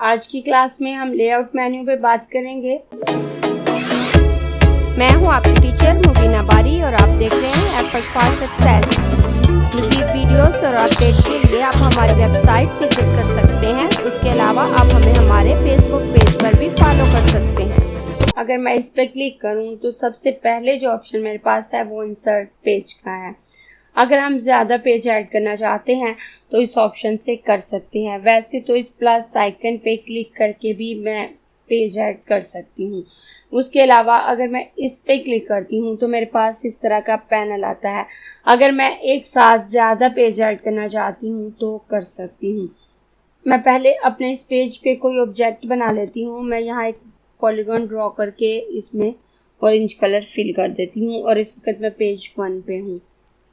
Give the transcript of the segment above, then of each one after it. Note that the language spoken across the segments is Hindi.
आज की क्लास में हम लेआउट मेन्यू पे बात करेंगे। मैं हूं आपकी टीचर मुबीना बारी और आप देख रहे हैं एफर्ट फॉर सक्सेस। मज़ीद वीडियोस और अपडेट के लिए आप हमारी वेबसाइट विजिट कर सकते हैं। उसके अलावा आप हमें हमारे फेसबुक पेज पर भी फॉलो कर सकते हैं। अगर मैं इस पर क्लिक करूं तो सबसे पहले जो ऑप्शन मेरे पास है वो इंसर्ट पेज का है। अगर हम ज़्यादा पेज ऐड करना चाहते हैं तो इस ऑप्शन से कर सकते हैं। वैसे तो इस प्लस आइकन पे क्लिक करके भी मैं पेज ऐड कर सकती हूँ। उसके अलावा अगर मैं इस पे क्लिक करती हूँ तो मेरे पास इस तरह का पैनल आता है। अगर मैं एक साथ ज़्यादा पेज ऐड करना चाहती हूँ तो कर सकती हूँ। मैं पहले अपने इस पेज पे कोई ऑब्जेक्ट बना लेती हूँ। मैं यहाँ एक पॉलीगॉन ड्रॉ करके इसमें ऑरेंज कलर फिल कर देती हूँ और इस वक्त मैं पेज 1 पे हूँ।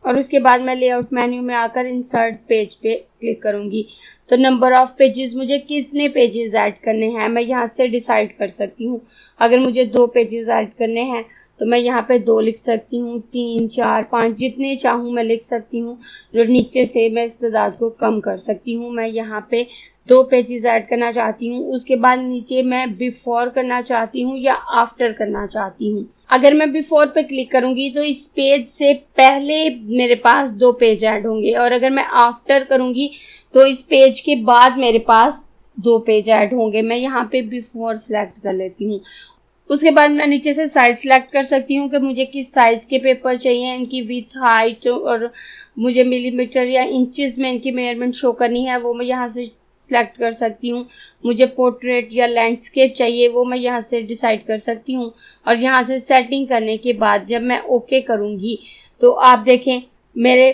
और उसके बाद मैं लेआउट मेन्यू में आकर इंसर्ट पेज पे क्लिक करूँगी तो नंबर ऑफ़ पेजेस, मुझे कितने पेजेस ऐड करने हैं मैं यहाँ से डिसाइड कर सकती हूँ। अगर मुझे 2 पेजेस ऐड करने हैं तो मैं यहाँ पे 2 लिख सकती हूँ, 3, 4, 5 जितने चाहूँ मैं लिख सकती हूँ। जो नीचे से मैं इस तादाद को कम कर सकती हूँ। मैं यहाँ पे 2 पेजेस ऐड करना चाहती हूँ। उसके बाद नीचे मैं बिफोर करना चाहती हूँ या आफ्टर करना चाहती हूँ। अगर मैं बिफोर पे क्लिक करूँगी तो इस पेज से पहले मेरे पास 2 पेज ऐड होंगे और अगर मैं आफ्टर करूँगी तो इस पेज के बाद मेरे पास 2 पेज ऐड होंगे। मैं यहाँ पे बिफोर सेलेक्ट कर लेती हूँ। उसके बाद मैं नीचे से साइज सेलेक्ट कर सकती हूँ कि मुझे किस साइज़ के पेपर चाहिए, इनकी विथ, हाइट और मुझे मिलीमीटर या इंचेस में इनकी मेजरमेंट शो करनी है वो मैं यहाँ से सेलेक्ट कर सकती हूँ। मुझे पोर्ट्रेट या लैंडस्केप चाहिए वो मैं यहाँ से डिसाइड कर सकती हूँ। और यहाँ से सेटिंग करने के बाद जब मैं ओके करूँगी तो आप देखें मेरे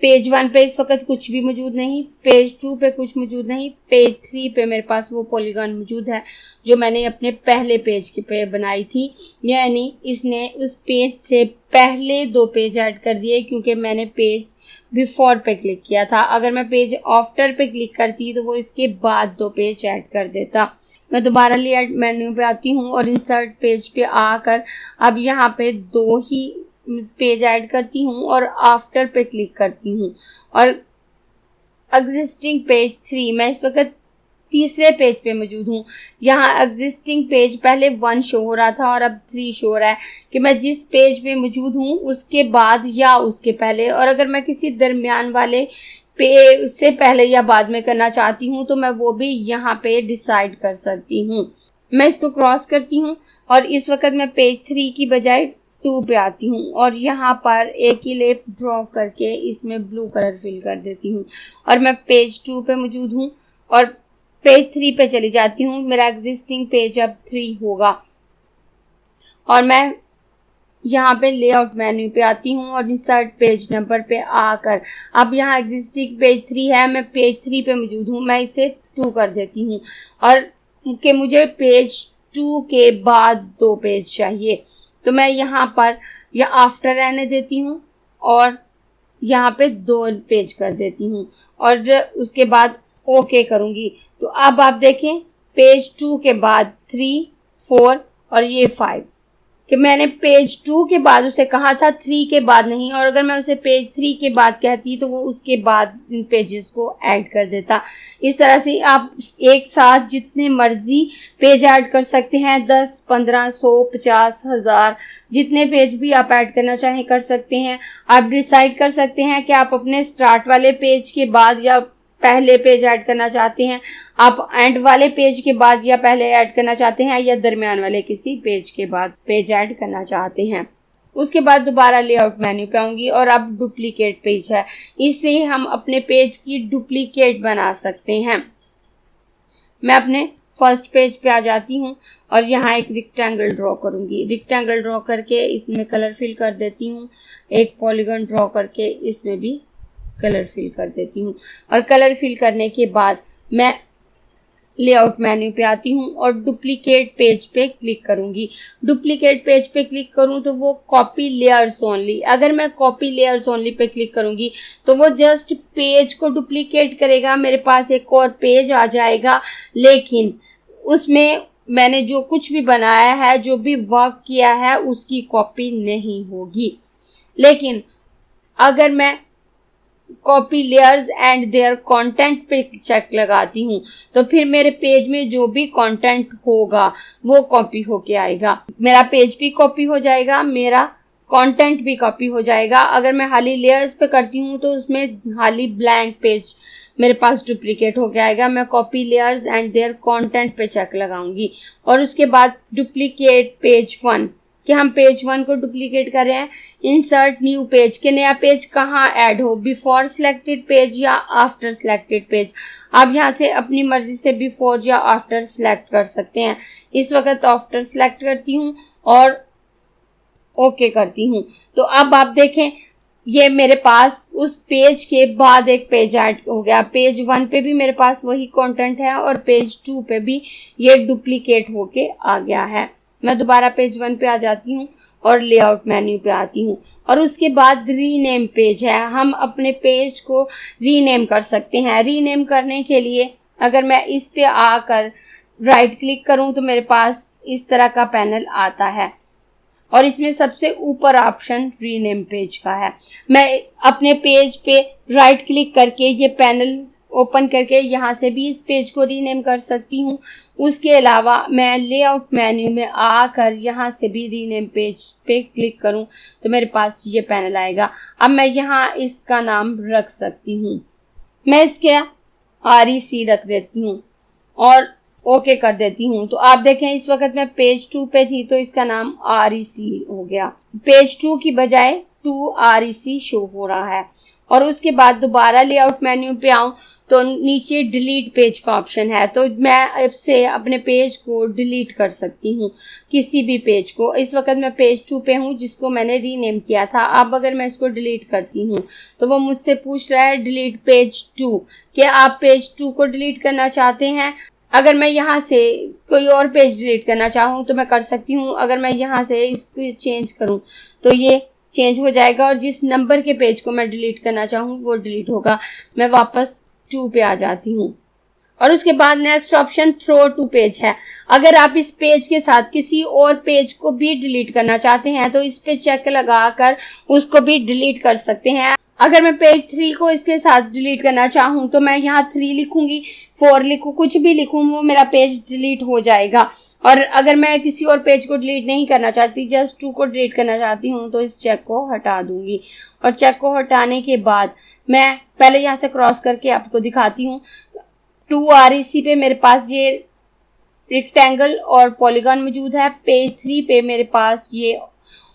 पेज 1 पे इस वक्त कुछ भी मौजूद नहीं, पेज 2 पे कुछ मौजूद नहीं, पेज 3 पे मेरे पास वो पॉलीगॉन मौजूद है जो मैंने अपने पहले पेज के पे बनाई थी। यानी इसने उस पेज से पहले 2 पेज ऐड कर दिए क्योंकि मैंने पेज बिफोर पे क्लिक किया था। अगर मैं पेज आफ्टर पे क्लिक करती तो वो इसके बाद 2 पेज ऐड कर देता। मैं दोबारा लेआउट मेन्यू पे आती हूँ और इंसर्ट पेज पे आकर अब यहाँ पे 2 ही पेज ऐड करती हूँ और आफ्टर पे क्लिक करती हूँ और एग्जिस्टिंग पेज 3, मैं इस वक्त तीसरे पेज पे मौजूद हूँ। यहाँ एग्जिस्टिंग पेज पहले 1 शो हो रहा था और अब 3 शो हो रहा है कि मैं जिस पेज पे मौजूद हूँ उसके बाद या उसके पहले। और अगर मैं किसी दरमियान वाले पे से पहले या बाद में करना चाहती हूँ तो मैं वो भी यहाँ पे डिसाइड कर सकती हूँ। मैं इसको क्रॉस करती हूँ और इस वक्त मैं पेज 3 की बजाय 2 पे आती हूँ और यहाँ पर एक ही लेप ड्रॉ करके इसमें ब्लू कलर फिल कर देती हूँ और मैं पेज 2 पे मौजूद हूँ और पेज 3 पे चली जाती हूँ। मेरा एग्जिस्टिंग पेज अब 3 होगा और मैं यहाँ पे लेआउट मेन्यू पे आती हूँ और इंसर्ट पेज नंबर पे आकर अब यहाँ एग्जिस्टिंग पेज 3 है, मैं पेज 3 पे मौजूद हूँ, मैं इसे 2 कर देती हूँ और कि मुझे पेज 2 के बाद 2 पेज चाहिए तो मैं यहाँ पर या आफ्टर रहने देती हूँ और यहाँ पे 2 पेज कर देती हूँ और उसके बाद ओके करूँगी तो अब आप देखें पेज 2 के बाद 3, 4 और ये 5 कि मैंने पेज 2 के बाद उसे कहा था, 3 के बाद नहीं। और अगर मैं उसे पेज 3 के बाद कहती तो वो उसके बाद इन पेजेस को ऐड कर देता। इस तरह से आप एक साथ जितने मर्जी पेज ऐड कर सकते हैं, 10, 15, 100, 50, 1000 जितने पेज भी आप ऐड करना चाहें कर सकते हैं। आप डिसाइड कर सकते हैं कि आप अपने स्टार्ट वाले पेज के बाद या पहले पेज ऐड करना चाहते हैं, आप एंड वाले पेज के बाद या पहले ऐड करना चाहते हैं या दरमियान वाले किसी पेज के बाद पेज ऐड करना चाहते हैं। उसके बाद दोबारा लेआउट मेन्यू पे आऊंगी और अब डुप्लीकेट पेज है, इससे हम अपने पेज की डुप्लीकेट बना सकते हैं। मैं अपने फर्स्ट पेज पे आ जाती हूँ और यहाँ एक रेक्टेंगल ड्रॉ करूँगी। रेक्टेंगल ड्रॉ करके इसमें कलर फिल कर देती हूँ। एक पॉलीगॉन ड्रॉ करके इसमें भी कलर फिल कर देती हूँ और कलर फिल करने के बाद मैं लेआउट मेन्यू पे आती हूँ और डुप्लीकेट पेज पे क्लिक करूँगी। डुप्लीकेट पेज पे क्लिक करूँ तो वो कॉपी लेयर्स ओनली, अगर मैं copy layers only pay click करूँगी तो वो जस्ट पेज को डुप्लीकेट करेगा, मेरे पास एक और पेज आ जाएगा लेकिन उसमें मैंने जो कुछ भी बनाया है, जो भी वर्क किया है उसकी कॉपी नहीं होगी। लेकिन अगर मैं copy layers and their content पे चेक लगाती हूँ तो फिर मेरे पेज में जो भी कंटेंट होगा वो कॉपी होके आएगा। मेरा पेज भी कॉपी हो जाएगा, मेरा कंटेंट भी कॉपी हो जाएगा। अगर मैं खाली लेयर्स पे करती हूँ तो उसमें खाली ब्लैंक पेज मेरे पास डुप्लीकेट होके आएगा। मैं copy layers and their content पे चेक लगाऊंगी और उसके बाद डुप्लीकेट पेज 1 कि हम पेज 1 को डुप्लीकेट कर रहे हैं। इंसर्ट न्यू पेज कि नया पेज कहाँ ऐड हो, बिफोर सिलेक्टेड पेज या आफ्टर सिलेक्टेड पेज। आप यहाँ से अपनी मर्जी से बिफोर या आफ्टर सिलेक्ट कर सकते हैं। इस वक्त आफ्टर सिलेक्ट करती हूँ और ओके करती हूँ। तो अब आप देखें ये मेरे पास उस पेज के बाद एक पेज ऐड हो गया। पेज 1 पे भी मेरे पास वही कंटेंट है और पेज 2 पे भी ये डुप्लीकेट होके आ गया है। मैं दोबारा पेज 1 पे आ जाती हूँ और लेआउट मेन्यू पे आती हूँ और उसके बाद रीनेम पेज है। हम अपने पेज को रीनेम कर सकते हैं। रीनेम करने के लिए अगर मैं इस पे आकर राइट क्लिक करूँ तो मेरे पास इस तरह का पैनल आता है और इसमें सबसे ऊपर ऑप्शन रीनेम पेज का है। मैं अपने पेज पे राइट क्लिक करके ये पैनल ओपन करके यहाँ से भी इस पेज को रीनेम कर सकती हूँ। उसके अलावा मैं लेआउट मेन्यू में आकर यहाँ से भी रीनेम पेज पे क्लिक करूँ तो मेरे पास ये पैनल आएगा। अब मैं यहाँ इसका नाम रख सकती हूँ। मैं इसके REC रख देती हूँ और ओके कर देती हूँ। तो आप देखें इस वक्त मैं पेज 2 पे थी तो इसका नाम REC हो गया। पेज 2 की बजाय 2 REC शो हो रहा है। और उसके बाद दोबारा लेआउट मेन्यू पे आऊँ तो नीचे डिलीट पेज का ऑप्शन है। तो मैं इससे अपने पेज को डिलीट कर सकती हूँ, किसी भी पेज को। इस वक्त मैं पेज 2 पे हूँ जिसको मैंने रीनेम किया था। अब अगर मैं इसको डिलीट करती हूँ तो वो मुझसे पूछ रहा है डिलीट पेज 2 कि आप पेज 2 को डिलीट करना चाहते हैं। अगर मैं यहाँ से कोई और पेज डिलीट करना चाहूँ तो मैं कर सकती हूँ। अगर मैं यहाँ से इसको चेंज करूँ तो ये चेंज हो जाएगा और जिस नंबर के पेज को मैं डिलीट करना चाहूँ वो डिलीट होगा। मैं वापस 2 पे आ जाती हूँ और उसके बाद next option through to page है। अगर आप इस पेज के साथ किसी और पेज को भी डिलीट करना चाहते हैं तो इस पे चेक लगाकर उसको भी डिलीट कर सकते हैं। अगर मैं पेज 3 को इसके साथ डिलीट करना चाहूँ तो मैं यहाँ 3 लिखूंगी, 4 लिखूँ, कुछ भी लिखूँ, वो मेरा पेज डिलीट हो जाएगा। और अगर मैं किसी और पेज को डिलीट नहीं करना चाहती, जस्ट 2 को डिलीट करना चाहती हूँ तो इस चेक को हटा दूंगी। और चेक को हटाने के बाद मैं पहले यहाँ से क्रॉस करके आपको दिखाती हूँ। 2 REC पे मेरे पास ये रेक्टेंगल और पॉलीगॉन मौजूद है। पेज 3 पे मेरे पास ये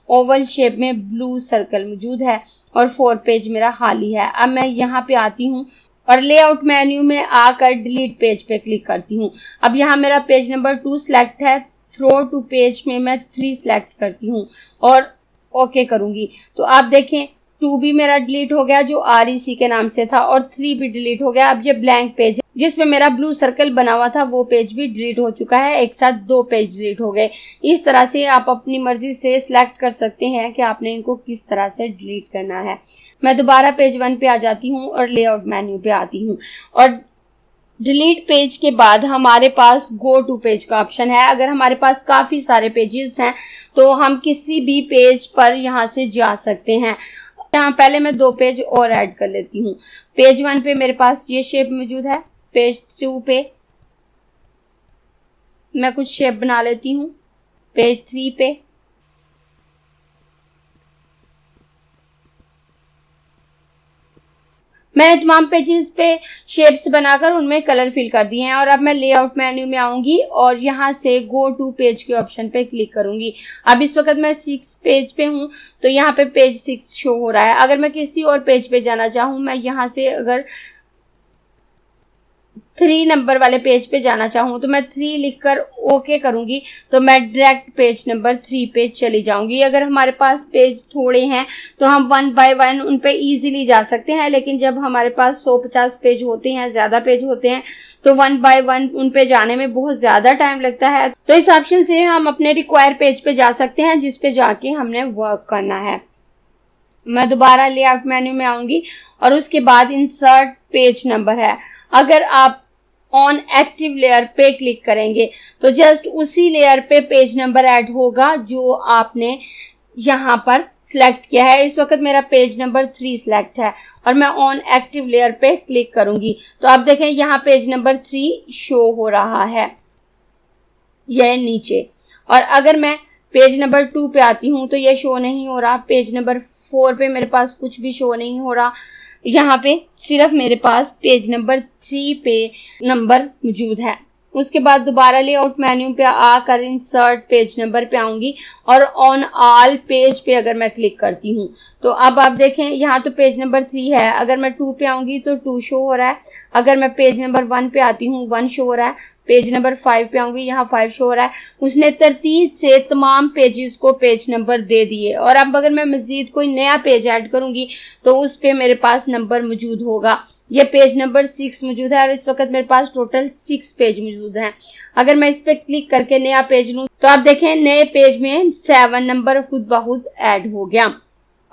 ओवल शेप में ब्लू सर्कल मौजूद है और 4 पेज मेरा खाली है। अब मैं यहाँ पे आती हूँ और लेआउट मेन्यू में आकर डिलीट पेज पे क्लिक करती हूँ। अब यहाँ मेरा पेज नंबर 2 सिलेक्ट है। थ्रो टू पेज में मैं 3 सिलेक्ट करती हूँ और ओके करूंगी। तो आप देखें 2 भी मेरा डिलीट हो गया जो REC के नाम से था और 3 भी डिलीट हो गया। अब ये ब्लैंक पेज है जिसमें मेरा ब्लू सर्कल बना हुआ था वो पेज भी डिलीट हो चुका है। एक साथ 2 पेज डिलीट हो गए। इस तरह से आप अपनी मर्जी से सिलेक्ट कर सकते हैं कि आपने इनको किस तरह से डिलीट करना है। मैं दोबारा पेज 1 पे आ जाती हूँ और लेआउट मेन्यू पे आती हूँ और डिलीट पेज के बाद हमारे पास गो टू पेज का ऑप्शन है। अगर हमारे पास काफी सारे पेजेस हैं तो हम किसी भी पेज पर यहाँ से जा सकते हैं। यहाँ पहले मैं 2 पेज और ऐड कर लेती हूँ। पेज 1 पे मेरे पास ये शेप मौजूद है। पेज 2 पे मैं कुछ शेप बना लेती हूँ। पेज 3 पे मैंने तमाम पेजेस पे शेप्स बनाकर उनमें कलर फिल कर दिए हैं। और अब मैं लेआउट मेन्यू में आऊंगी और यहाँ से गो टू पेज के ऑप्शन पे क्लिक करूंगी। अब इस वक्त मैं 6 पेज पे हूँ तो यहाँ पे पेज 6 शो हो रहा है। अगर मैं किसी और पेज पे जाना चाहूँ, मैं यहाँ से अगर 3 नंबर वाले पेज पे जाना चाहूँ तो मैं 3 लिखकर ओके करूंगी तो मैं डायरेक्ट पेज नंबर 3 पे चली जाऊंगी। अगर हमारे पास पेज थोड़े हैं तो हम 1 बाय 1 उन पे इजीली जा सकते हैं, लेकिन जब हमारे पास 150 पेज होते हैं, ज्यादा पेज होते हैं, तो 1 बाय 1 उन पे जाने में बहुत ज्यादा टाइम लगता है। तो इस ऑप्शन से हम अपने रिक्वायर पेज पे जा सकते हैं जिस पे जाके हमने वर्क करना है। मैं दोबारा लेआउट मेन्यू में आऊंगी और उसके बाद इंसर्ट पेज नंबर है। अगर आप ऑन एक्टिव लेयर पे क्लिक करेंगे तो जस्ट उसी लेयर पे पेज नंबर ऐड होगा जो आपने यहाँ पर सिलेक्ट किया है। इस वक्त मेरा पेज नंबर 3 सिलेक्ट है और मैं ऑन एक्टिव लेयर पे क्लिक करूंगी तो आप देखें यहाँ पेज नंबर 3 शो हो रहा है, यह नीचे। और अगर मैं पेज नंबर 2 पे आती हूँ तो ये शो नहीं हो रहा। पेज नंबर 4 पे मेरे पास कुछ भी शो नहीं हो रहा। यहाँ पे सिर्फ मेरे पास पेज नंबर 3 पे नंबर मौजूद है। उसके बाद दोबारा लेआउट मेन्यू पे आकर इंसर्ट पेज नंबर पे आऊंगी और ऑन ऑल पेज पे अगर मैं क्लिक करती हूँ तो अब आप देखें यहाँ तो पेज नंबर 3 है। अगर मैं 2 पे आऊंगी तो 2 शो हो रहा है। अगर मैं पेज नंबर 1 पे आती हूँ 1 शो हो रहा है। पेज नंबर 5 पे आऊंगी, यहाँ 5 शो हो रहा है। उसने तरतीब से तमाम पेजेस को पेज नंबर दे दिए। और अब अगर मैं मजीद कोई नया पेज ऐड करूंगी तो उस पे मेरे पास नंबर मौजूद होगा। ये पेज नंबर 6 मौजूद है और इस वक्त मेरे पास टोटल 6 पेज मौजूद हैं। अगर मैं इस पे क्लिक करके नया पेज लूं तो आप देखें नए पेज में 7 नंबर खुद ब खुद ऐड हो गया।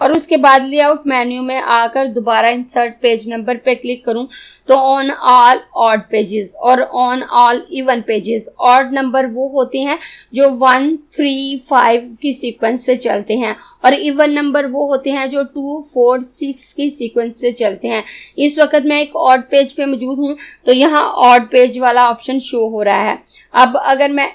और उसके बाद लेआउट मेन्यू में आकर दोबारा इंसर्ट पेज नंबर पे क्लिक करूं तो ऑन ऑल ऑड पेजेस और on all even pages. Odd number वो होते हैं जो 1, 3, 5 की सीक्वेंस से चलते हैं और इवन नंबर वो होते हैं जो 2, 4, 6 की सीक्वेंस से चलते हैं। इस वक्त मैं एक ऑड पेज पे मौजूद हूं तो यहाँ ऑड पेज वाला ऑप्शन शो हो रहा है। अब अगर मैं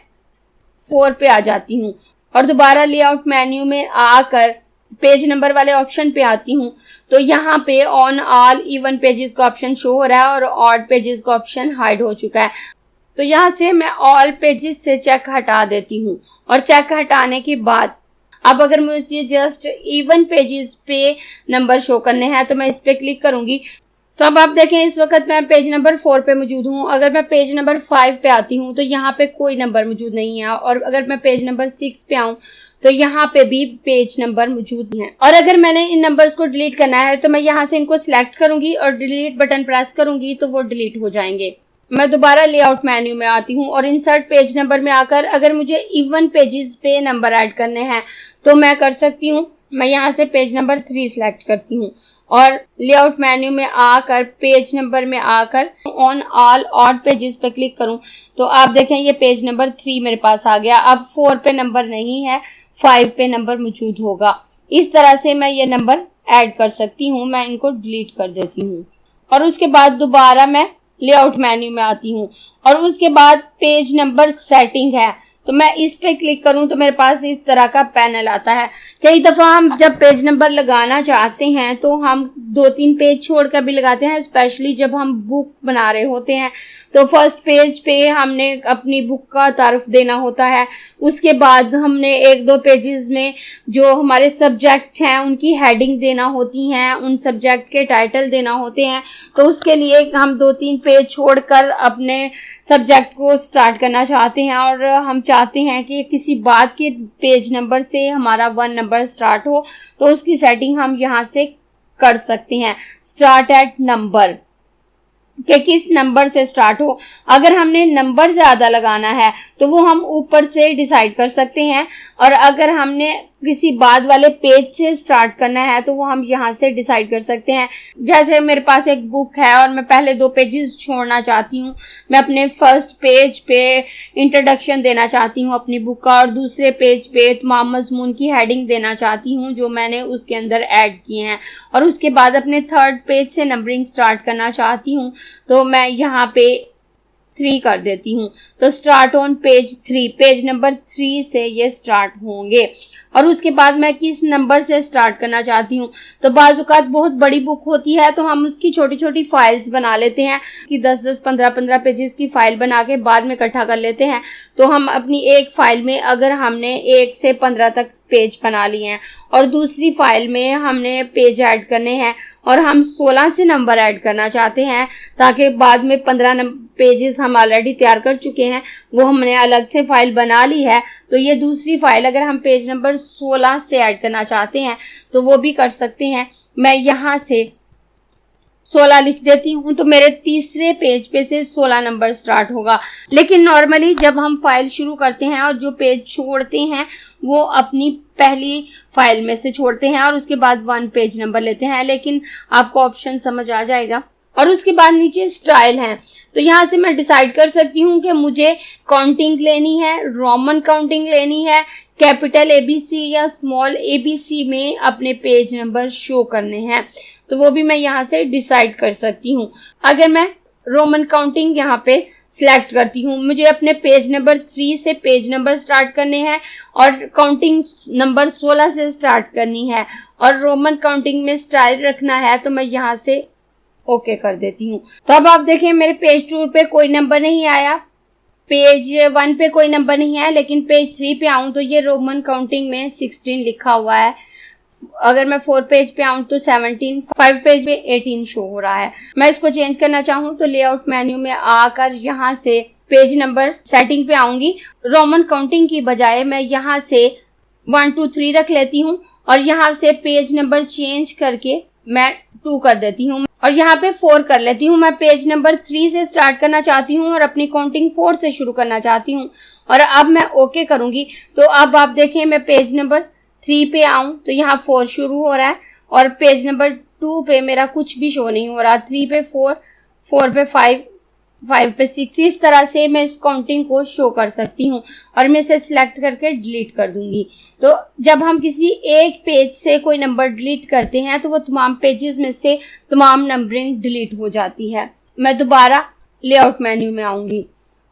4 पे आ जाती हूँ और दोबारा लेआउट मेन्यू में आकर पेज नंबर वाले ऑप्शन पे आती हूँ तो यहाँ पे ऑन ऑल इवन पेजेस का ऑप्शन शो हो रहा है और ऑड पेजेस का ऑप्शन हाइड हो चुका है। तो यहाँ से मैं ऑल पेजेस से चेक हटा देती हूँ और चेक हटाने के बाद अब अगर मुझे जस्ट इवन पेजेस पे नंबर शो करने हैं तो मैं इस पे क्लिक करूंगी तो अब आप देखें इस वक्त मैं पेज नंबर 4 पे मौजूद हूँ। अगर मैं पेज नंबर 5 पे आती हूँ तो यहाँ पे कोई नंबर मौजूद नहीं है और अगर मैं पेज नंबर 6 पे आऊँ तो यहाँ पे भी पेज नंबर मौजूद हैं। और अगर मैंने इन नंबर्स को डिलीट करना है तो मैं यहाँ से इनको सिलेक्ट करूंगी और डिलीट बटन प्रेस करूंगी तो वो डिलीट हो जाएंगे। मैं दोबारा लेआउट मेन्यू में आती हूँ और इंसर्ट पेज नंबर में आकर अगर मुझे इवन पेजेस पे नंबर ऐड करने हैं तो मैं कर सकती हूँ। मैं यहाँ से पेज नंबर 3 सिलेक्ट करती हूँ और लेआउट मेन्यू में आकर पेज नंबर में आकर ऑन ऑल ऑड पेजेस पे क्लिक करूं तो आप देखें ये पेज नंबर 3 मेरे पास आ गया। अब 4 पे नंबर नहीं है, 5 पे नंबर मौजूद होगा। इस तरह से मैं ये नंबर ऐड कर सकती हूँ। मैं इनको डिलीट कर देती हूँ और उसके बाद दोबारा मैं लेआउट मेन्यू में आती हूँ और उसके बाद पेज नंबर सेटिंग है तो मैं इस पे क्लिक करूं तो मेरे पास इस तरह का पैनल आता है। कई दफा हम जब पेज नंबर लगाना चाहते हैं तो हम 2-3 पेज छोड़कर भी लगाते हैं, स्पेशली जब हम बुक बना रहे होते हैं तो फर्स्ट पेज पे हमने अपनी बुक का तारुफ देना होता है। उसके बाद हमने 1-2 पेजेस में जो हमारे सब्जेक्ट हैं उनकी हेडिंग देना होती हैं, उन सब्जेक्ट के टाइटल देना होते हैं। तो उसके लिए हम 2-3 पेज छोड़कर अपने सब्जेक्ट को स्टार्ट करना चाहते हैं और हम चाहते हैं कि किसी बात के पेज नंबर से हमारा 1 नंबर स्टार्ट हो तो उसकी सेटिंग हम यहाँ से कर सकते हैं। स्टार्ट एट नंबर कि किस नंबर से स्टार्ट हो। अगर हमने नंबर ज्यादा लगाना है तो वो हम ऊपर से डिसाइड कर सकते हैं और अगर हमने किसी बाद वाले पेज से स्टार्ट करना है तो वो हम यहाँ से डिसाइड कर सकते हैं। जैसे मेरे पास एक बुक है और मैं पहले 2 पेजेस छोड़ना चाहती हूँ। मैं अपने फर्स्ट पेज पे इंट्रोडक्शन देना चाहती हूँ अपनी बुक का और दूसरे पेज पे तमाम मजमून की हेडिंग देना चाहती हूँ जो मैंने उसके अंदर ऐड किए हैं और उसके बाद अपने 3rd पेज से नंबरिंग स्टार्ट करना चाहती हूँ तो मैं यहाँ पे 3 कर देती हूँ। तो start on page 3, page number 3 से ये स्टार्ट होंगे। और उसके बाद मैं किस नंबर से स्टार्ट करना चाहती हूँ तो बाज़-औक़ात बहुत बड़ी बुक होती है तो हम उसकी छोटी छोटी फाइल्स बना लेते हैं कि 10-10, 15-15 पेजेस की फाइल बना के बाद में इकट्ठा कर लेते हैं। तो हम अपनी एक फाइल में अगर हमने 1 से 15 तक पेज बना लिए हैं और दूसरी फाइल में हमने पेज ऐड करने हैं और हम 16 से नंबर ऐड करना चाहते हैं ताकि बाद में 15 पेजेस हम ऑलरेडी तैयार कर चुके हैं वो हमने अलग से फाइल बना ली है। तो ये दूसरी फाइल अगर हम पेज नंबर 16 से ऐड करना चाहते हैं तो वो भी कर सकते हैं। मैं यहाँ से 16 लिख देती हूँ तो मेरे तीसरे पेज पे से 16 नंबर स्टार्ट होगा। लेकिन नॉर्मली जब हम फाइल शुरू करते हैं और जो पेज छोड़ते हैं वो अपनी पहली फाइल में से छोड़ते हैं और उसके बाद 1 पेज नंबर लेते हैं। लेकिन आपको ऑप्शन समझ आ जाएगा। और उसके बाद नीचे स्टाइल है तो यहाँ से मैं डिसाइड कर सकती हूँ कि मुझे काउंटिंग लेनी है, रोमन काउंटिंग लेनी है, कैपिटल ABC या स्मॉल ABC में अपने पेज नंबर शो करने हैं, तो वो भी मैं यहाँ से डिसाइड कर सकती हूँ। अगर मैं रोमन काउंटिंग यहाँ पे सिलेक्ट करती हूँ, मुझे अपने पेज नंबर 3 से पेज नंबर स्टार्ट करने हैं और काउंटिंग नंबर 16 से स्टार्ट करनी है और रोमन काउंटिंग में स्टाइल रखना है, तो मैं यहाँ से ओके कर देती हूँ। तो अब आप देखें मेरे पेज 2 पे कोई नंबर नहीं आया, पेज 1 पे कोई नंबर नहीं है, लेकिन पेज 3 पे आऊँ तो ये रोमन काउंटिंग में 16 लिखा हुआ है। अगर मैं 4 पेज पे आऊँ तो 17, 5 पेज पे 18 शो हो रहा है। मैं इसको चेंज करना चाहूँ तो लेआउट मेन्यू में आकर यहाँ से पेज नंबर सेटिंग पे आऊंगी। रोमन काउंटिंग की बजाय मैं यहाँ से 1 2 3 रख लेती हूँ और यहाँ से पेज नंबर चेंज करके मैं 2 कर देती हूँ और यहाँ पे 4 कर लेती हूँ। मैं पेज नंबर 3 से स्टार्ट करना चाहती हूँ और अपनी काउंटिंग 4 से शुरू करना चाहती हूँ और अब मैं ओके करूंगी। तो अब आप देखें मैं पेज नंबर 3 पे आऊं तो यहाँ 4 शुरू हो रहा है और पेज नंबर 2 पे मेरा कुछ भी शो नहीं हो रहा। 3 पे 4, 4 पे 5, 5 पे 6, इस तरह से मैं इस काउंटिंग को शो कर सकती हूँ और मैं इसे सिलेक्ट करके डिलीट कर दूंगी। तो जब हम किसी एक पेज से कोई नंबर डिलीट करते हैं तो वो तमाम पेजेस में से तमाम नंबरिंग डिलीट हो जाती है। मैं दोबारा लेआउट मेन्यू में आऊंगी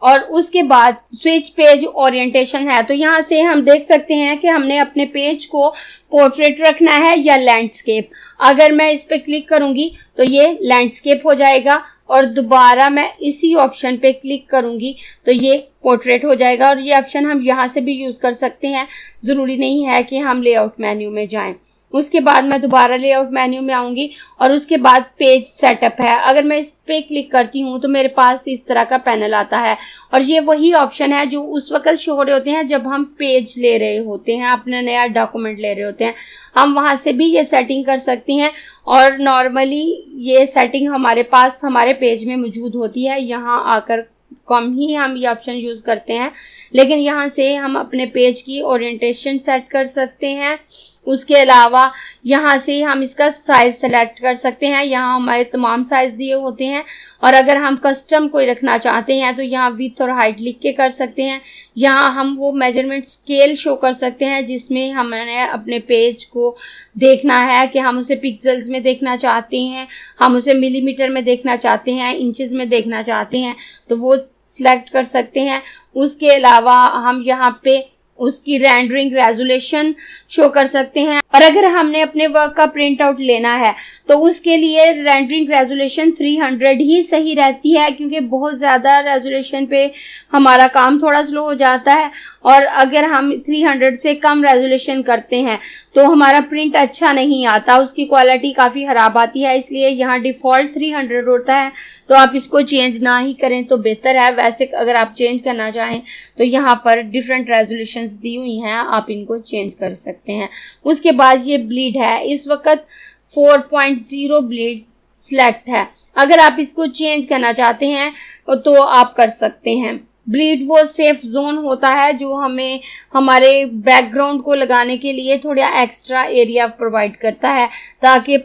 और उसके बाद स्विच पेज ओरिएंटेशन है, तो यहाँ से हम देख सकते हैं कि हमने अपने पेज को पोर्ट्रेट रखना है या लैंडस्केप। अगर मैं इस पे क्लिक करूंगी तो ये लैंडस्केप हो जाएगा और दोबारा मैं इसी ऑप्शन पे क्लिक करूंगी तो ये पोर्ट्रेट हो जाएगा और ये ऑप्शन हम यहाँ से भी यूज कर सकते हैं, जरूरी नहीं है कि हम लेआउट मेन्यू में जाएं। उसके बाद मैं दोबारा लेआउट मेन्यू में आऊंगी और उसके बाद पेज सेटअप है। अगर मैं इस पे क्लिक करती हूँ तो मेरे पास इस तरह का पैनल आता है और ये वही ऑप्शन है जो उस वक्त शो हो रहे होते हैं जब हम पेज ले रहे होते हैं, अपना नया डॉक्यूमेंट ले रहे होते हैं। हम वहां से भी ये सेटिंग कर सकते हैं और नॉर्मली ये सेटिंग हमारे पास हमारे पेज में मौजूद होती है। यहाँ आकर कम ही हम ये ऑप्शन यूज करते हैं, लेकिन यहाँ से हम अपने पेज की ओरिएंटेशन सेट कर सकते हैं। उसके अलावा यहाँ से हम इसका साइज सेलेक्ट कर सकते हैं। यहाँ हमारे तमाम साइज दिए होते हैं और अगर हम कस्टम कोई रखना चाहते हैं तो यहाँ विड्थ और हाइट लिख के कर सकते हैं। यहाँ हम वो मेजरमेंट स्केल शो कर सकते हैं जिसमें हमने अपने पेज को देखना है कि हम उसे पिक्सल्स में देखना चाहते हैं, हम उसे मिलीमीटर में देखना चाहते हैं, इंचेस में देखना चाहते हैं, तो वो सिलेक्ट कर सकते हैं। उसके अलावा हम यहाँ पे उसकी रेंडरिंग रेजोल्यूशन शो कर सकते हैं और अगर हमने अपने वर्क का प्रिंट आउट लेना है तो उसके लिए रेंडरिंग रेजोल्यूशन 300 ही सही रहती है, क्योंकि बहुत ज़्यादा रेजोल्यूशन पे हमारा काम थोड़ा स्लो हो जाता है और अगर हम 300 से कम रेजोल्यूशन करते हैं तो हमारा प्रिंट अच्छा नहीं आता, उसकी क्वालिटी काफ़ी ख़राब आती है। इसलिए यहाँ डिफ़ॉल्ट 300 होता है, तो आप इसको चेंज ना ही करें तो बेहतर है। वैसे अगर आप चेंज करना चाहें तो यहाँ पर डिफरेंट रेजोल्यूशंस दी हुई हैं, आप इनको चेंज कर सकते हैं। उसके बाद ये ब्लीड है, इस वक्त 4.0 ब्लीड सिलेक्ट है। अगर आप इसको चेंज करना चाहते हैं तो आप कर सकते हैं। ब्लीड वो सेफ जोन होता है जो हमें हमारे बैकग्राउंड को लगाने के लिए थोड़ा एक्स्ट्रा एरिया प्रोवाइड करता है ताकि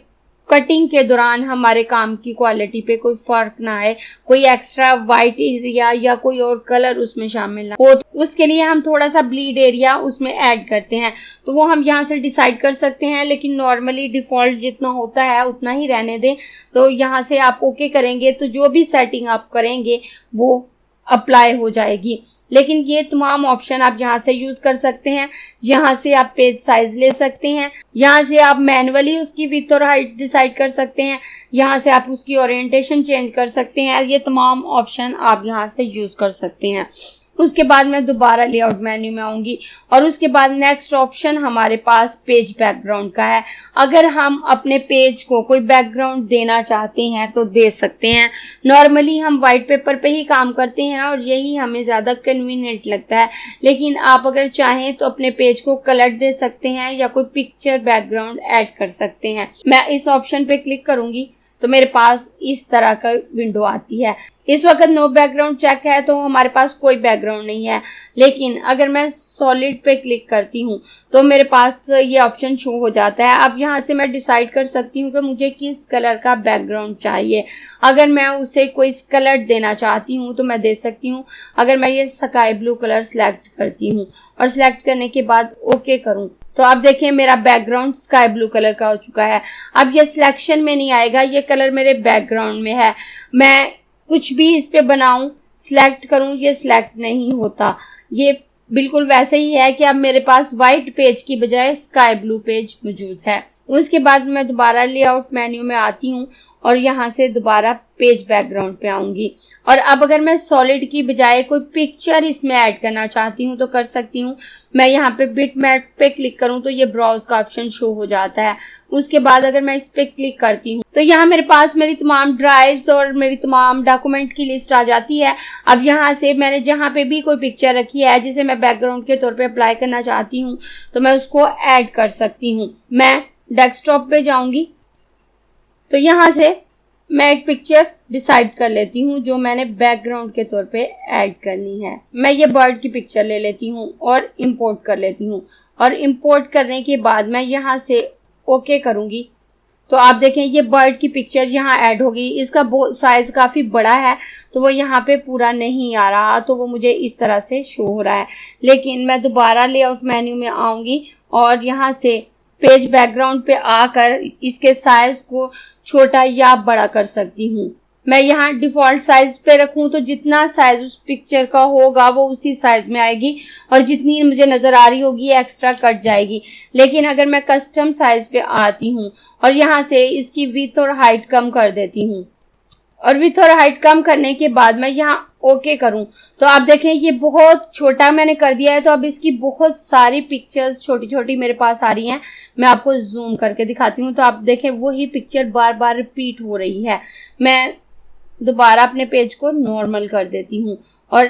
कटिंग के दौरान हमारे काम की क्वालिटी पे कोई फर्क ना आए, कोई एक्स्ट्रा वाइट एरिया या कोई और कलर उसमें शामिल ना हो। तो उसके लिए हम थोड़ा सा ब्लीड एरिया उसमें ऐड करते हैं, तो वो हम यहाँ से डिसाइड कर सकते हैं, लेकिन नॉर्मली डिफॉल्ट जितना होता है उतना ही रहने दें। तो यहाँ से आप ओके करेंगे तो जो भी सेटिंग आप करेंगे वो अप्लाई हो जाएगी। लेकिन ये तमाम ऑप्शन आप यहाँ से यूज कर सकते हैं। यहाँ से आप पेज साइज ले सकते हैं, यहाँ से आप मैन्युअली उसकी विड्थ और हाइट डिसाइड कर सकते हैं, यहाँ से आप उसकी ओरिएंटेशन चेंज कर सकते हैं। ये तमाम ऑप्शन आप यहाँ से यूज कर सकते हैं। उसके बाद मैं दोबारा लेआउट मेन्यू में आऊंगी और उसके बाद नेक्स्ट ऑप्शन हमारे पास पेज बैकग्राउंड का है। अगर हम अपने पेज को कोई बैकग्राउंड देना चाहते हैं तो दे सकते हैं। नॉर्मली हम वाइट पेपर पे ही काम करते हैं और यही हमें ज़्यादा कन्वीनियंट लगता है, लेकिन आप अगर चाहें तो अपने पेज को कलर दे सकते हैं या कोई पिक्चर बैकग्राउंड ऐड कर सकते हैं। मैं इस ऑप्शन पे क्लिक करूंगी तो मेरे पास इस तरह का विंडो आती है। इस वक्त नो बैकग्राउंड चेक है तो हमारे पास कोई बैकग्राउंड नहीं है। लेकिन अगर मैं सॉलिड पे क्लिक करती हूँ तो मेरे पास ये ऑप्शन शो हो जाता है। अब यहाँ से मैं डिसाइड कर सकती हूँ कि मुझे किस कलर का बैकग्राउंड चाहिए। अगर मैं उसे कोई कलर देना चाहती हूँ तो मैं दे सकती हूँ। अगर मैं ये स्काई ब्लू कलर सेलेक्ट करती हूँ और सिलेक्ट करने के बाद ओके करूँ तो आप देखें मेरा बैकग्राउंड स्काई ब्लू कलर का हो चुका है। अब ये सिलेक्शन में नहीं आएगा, ये कलर मेरे बैकग्राउंड में है। मैं कुछ भी इस पे बनाऊं, सिलेक्ट करूं, ये सिलेक्ट नहीं होता। ये बिल्कुल वैसे ही है कि अब मेरे पास व्हाइट पेज की बजाय स्काई ब्लू पेज मौजूद है। उसके बाद मैं दोबारा लेआउट मेन्यू में आती हूँ और यहाँ से दोबारा पेज बैकग्राउंड पे आऊंगी। और अब अगर मैं सॉलिड की बजाय कोई पिक्चर इसमें ऐड करना चाहती हूँ तो कर सकती हूँ। मैं यहाँ पे बिटमैप पे क्लिक करूँ तो ये ब्राउज का ऑप्शन शो हो जाता है। उसके बाद अगर मैं इस पे क्लिक करती हूँ तो यहाँ मेरे पास मेरी तमाम ड्राइव्स और मेरी तमाम डॉक्यूमेंट की लिस्ट आ जाती है। अब यहाँ से मैंने जहाँ पे भी कोई पिक्चर रखी है जिसे मैं बैकग्राउंड के तौर पे अप्लाई करना चाहती हूँ तो मैं उसको ऐड कर सकती हूँ। मैं डेस्कटॉप पे जाऊंगी तो यहाँ से मैं एक पिक्चर डिसाइड कर लेती हूँ जो मैंने बैकग्राउंड के तौर पे ऐड करनी है। मैं ये बर्ड की पिक्चर ले लेती हूँ और इंपोर्ट कर लेती हूँ। और इंपोर्ट करने के बाद मैं यहाँ से ओके करूँगी तो आप देखें ये बर्ड की पिक्चर यहाँ ऐड होगी। इसका साइज काफ़ी बड़ा है तो वो यहाँ पे पूरा नहीं आ रहा, तो वो मुझे इस तरह से शो हो रहा है। लेकिन मैं दोबारा लेआउट मेन्यू में आऊँगी और यहाँ से पेज बैकग्राउंड पे आकर इसके साइज को छोटा या बड़ा कर सकती हूँ। मैं यहाँ डिफॉल्ट साइज पे रखूँ तो जितना साइज उस पिक्चर का होगा वो उसी साइज में आएगी और जितनी मुझे नजर आ रही होगी एक्स्ट्रा कट जाएगी। लेकिन अगर मैं कस्टम साइज पे आती हूँ और यहाँ से इसकी विड्थ और हाइट कम कर देती हूँ और विड्थ और हाइट कम करने के बाद मैं यहाँ ओके करूं तो आप देखें ये बहुत छोटा मैंने कर दिया है। तो अब इसकी बहुत सारी पिक्चर्स छोटी छोटी मेरे पास आ रही हैं। मैं आपको जूम करके दिखाती हूँ तो आप देखें वही पिक्चर बार बार रिपीट हो रही है। मैं दोबारा अपने पेज को नॉर्मल कर देती हूँ और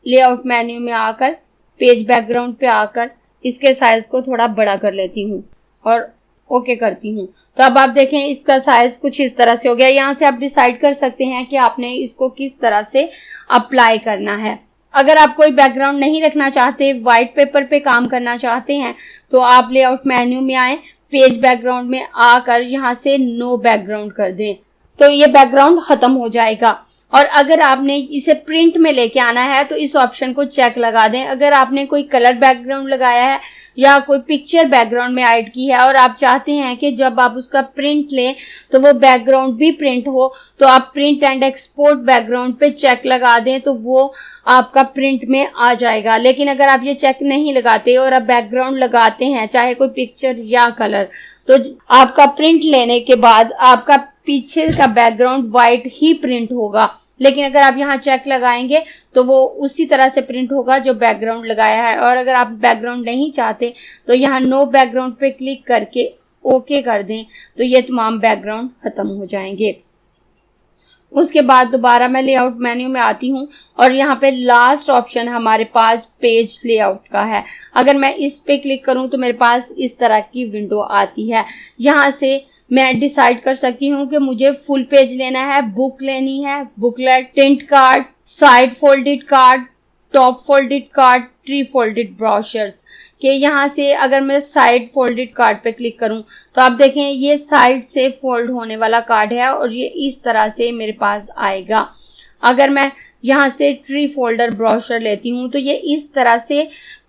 लेआउट मेन्यू में आकर पेज बैकग्राउंड पे आकर इसके साइज को थोड़ा बड़ा कर लेती हूँ और ओके करती हूँ। तो अब आप देखें इसका साइज कुछ इस तरह से हो गया। यहाँ से आप डिसाइड कर सकते हैं कि आपने इसको किस तरह से अप्लाई करना है। अगर आप कोई बैकग्राउंड नहीं रखना चाहते, व्हाइट पेपर पे काम करना चाहते हैं तो आप लेआउट मेन्यू में आए, पेज बैकग्राउंड में आकर यहाँ से नो बैकग्राउंड कर दें तो ये बैकग्राउंड खत्म हो जाएगा। और अगर आपने इसे प्रिंट में लेके आना है तो इस ऑप्शन को चेक लगा दें। अगर आपने कोई कलर बैकग्राउंड लगाया है या कोई पिक्चर बैकग्राउंड में ऐड की है और आप चाहते हैं कि जब आप उसका प्रिंट लें तो वो बैकग्राउंड भी प्रिंट हो तो आप प्रिंट एंड एक्सपोर्ट बैकग्राउंड पे चेक लगा दें तो वो आपका प्रिंट में आ जाएगा। लेकिन अगर आप ये चेक नहीं लगाते और आप बैकग्राउंड लगाते हैं चाहे कोई पिक्चर या कलर तो आपका प्रिंट लेने के बाद आपका पीछे का बैकग्राउंड व्हाइट ही प्रिंट होगा। लेकिन अगर आप यहाँ चेक लगाएंगे तो वो उसी तरह से प्रिंट होगा जो बैकग्राउंड लगाया है। और अगर आप बैकग्राउंड नहीं चाहते तो यहाँ नो बैकग्राउंड पे क्लिक करके ओके कर दें तो ये तमाम बैकग्राउंड खत्म हो जाएंगे। उसके बाद दोबारा मैं लेआउट मेन्यू में आती हूँ और यहाँ पे लास्ट ऑप्शन हमारे पास पेज लेआउट का है। अगर मैं इस पे क्लिक करूँ तो मेरे पास इस तरह की विंडो आती है। यहाँ से मैं डिसाइड कर सकती हूँ कि मुझे फुल पेज लेना है, बुक लेनी है, booklet, tint card, side folded card, top folded card, tree folded brochures के यहाँ से अगर मैं साइड फोल्डेड कार्ड पे क्लिक करूं तो आप देखें ये साइड से फोल्ड होने वाला कार्ड है और ये इस तरह से मेरे पास आएगा। अगर मैं यहाँ से ट्री फोल्डर ब्रोशर लेती हूँ तो ये इस तरह से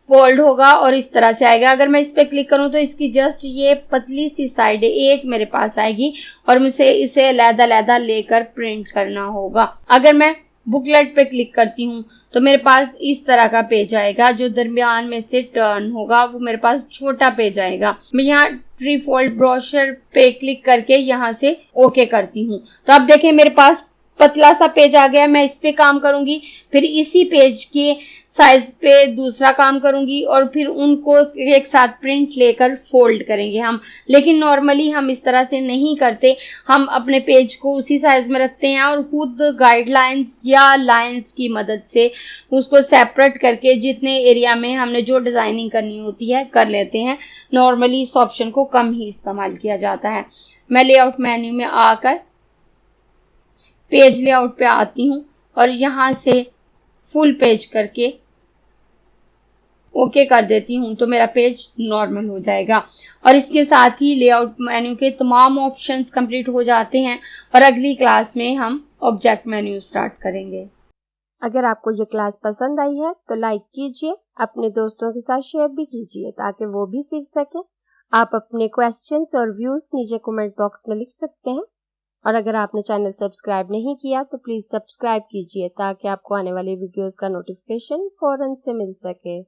फोल्ड होगा और इस तरह से आएगा। अगर मैं इस पे क्लिक करूं तो इसकी जस्ट ये पतली सी साइड एक मेरे पास आएगी और मुझे इसे अलग-अलग लेकर प्रिंट करना होगा। अगर मैं बुकलेट पे क्लिक करती हूँ तो मेरे पास इस तरह का पेज आएगा जो दरमियान में से टर्न होगा, वो मेरे पास छोटा पेज आएगा। मैं यहाँ ट्री फोल्ड ब्रोशर पे क्लिक करके यहाँ से ओके करती हूँ तो आप देखें मेरे पास पतला सा पेज आ गया। मैं इस पे काम करूंगी, फिर इसी पेज के साइज पे दूसरा काम करूंगी और फिर उनको एक साथ प्रिंट लेकर फोल्ड करेंगे हम। लेकिन नॉर्मली हम इस तरह से नहीं करते, हम अपने पेज को उसी साइज में रखते हैं और खुद गाइडलाइंस या लाइंस की मदद से उसको सेपरेट करके जितने एरिया में हमने जो डिजाइनिंग करनी होती है कर लेते हैं। नॉर्मली इस ऑप्शन को कम ही इस्तेमाल किया जाता है। मैं लेआउट मेन्यू में आकर पेज लेआउट पे आती हूँ और यहाँ से फुल पेज करके ओके कर देती हूँ तो मेरा पेज नॉर्मल हो जाएगा। और इसके साथ ही लेआउट मेन्यू के तमाम ऑप्शंस कंप्लीट हो जाते हैं और अगली क्लास में हम ऑब्जेक्ट मेन्यू स्टार्ट करेंगे। अगर आपको ये क्लास पसंद आई है तो लाइक कीजिए, अपने दोस्तों के साथ शेयर भी कीजिए ताकि वो भी सीख सके। आप अपने क्वेश्चंस और व्यूज नीचे कमेंट बॉक्स में लिख सकते हैं। और अगर आपने चैनल सब्सक्राइब नहीं किया तो प्लीज सब्सक्राइब कीजिए ताकि आपको आने वाली वीडियोस का नोटिफिकेशन फौरन से मिल सके।